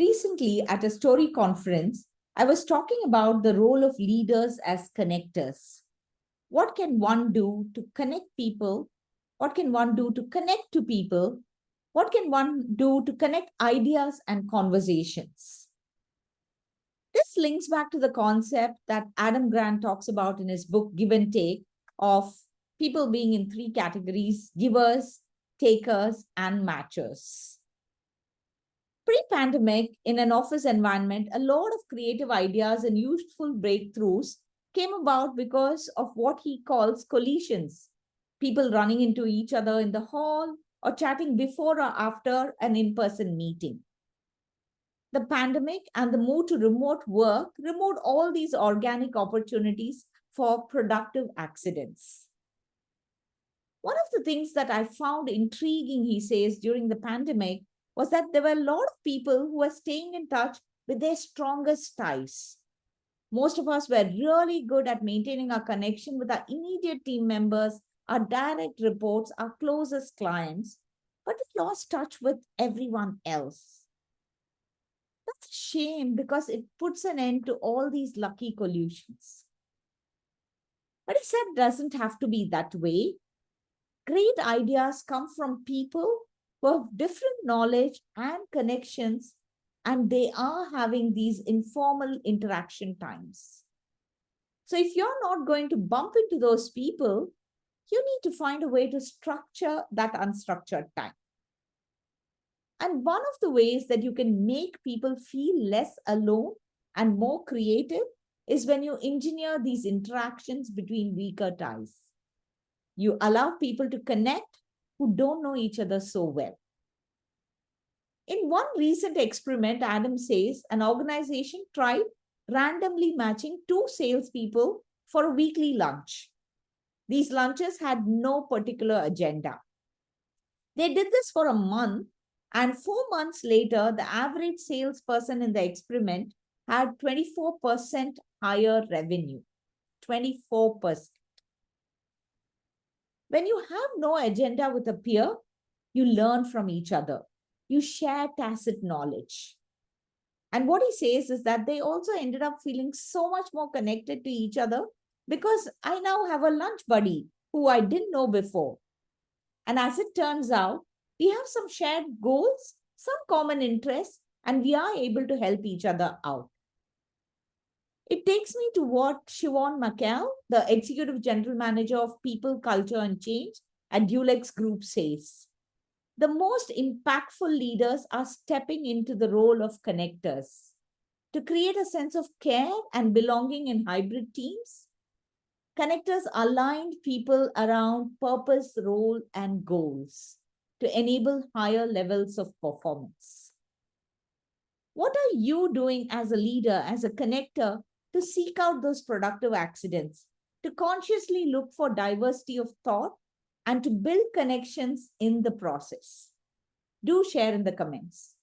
Recently, at a story conference, I was talking about the role of leaders as connectors. What can one do to connect people? What can one do to connect to people? What can one do to connect ideas and conversations? This links back to the concept that Adam Grant talks about in his book Give and Take of people being in three categories: givers, takers, and matchers. Pre-pandemic, in an office environment, a lot of creative ideas and useful breakthroughs came about because of what he calls collisions. People running into each other in the hall or chatting before or after an in-person meeting. The pandemic and the move to remote work removed all these organic opportunities for productive accidents. One of the things that I found intriguing, he says, during the pandemic was that there were a lot of people who were staying in touch with their strongest ties. Most of us were really good at maintaining our connection with our immediate team members, our direct reports, our closest clients, but we lost touch with everyone else. That's a shame because it puts an end to all these lucky collusions. But he said it doesn't have to be that way. Great ideas come from people who have different knowledge and connections, and they are having these informal interaction times. So if you're not going to bump into those people, you need to find a way to structure that unstructured time. And one of the ways that you can make people feel less alone and more creative is when you engineer these interactions between weaker ties. You allow people to connect who don't know each other so well. In one recent experiment, Adam says an organization tried randomly matching two salespeople for a weekly lunch. These lunches had no particular agenda. They did this for a month, and 4 months later, the average salesperson in the experiment had 24% higher revenue. 24%. When you have no agenda with a peer, you learn from each other. You share tacit knowledge. And what he says is that they also ended up feeling so much more connected to each other because I now have a lunch buddy who I didn't know before. And as it turns out, we have some shared goals, some common interests, and we are able to help each other out. It takes me to what Siobhan McCall, the Executive General Manager of People, Culture, and Change at Dulex Group says. The most impactful leaders are stepping into the role of connectors to create a sense of care and belonging in hybrid teams. Connectors aligned people around purpose, role, and goals to enable higher levels of performance. What are you doing as a leader, as a connector, to seek out those productive accidents, to consciously look for diversity of thought, and to build connections in the process? Do share in the comments.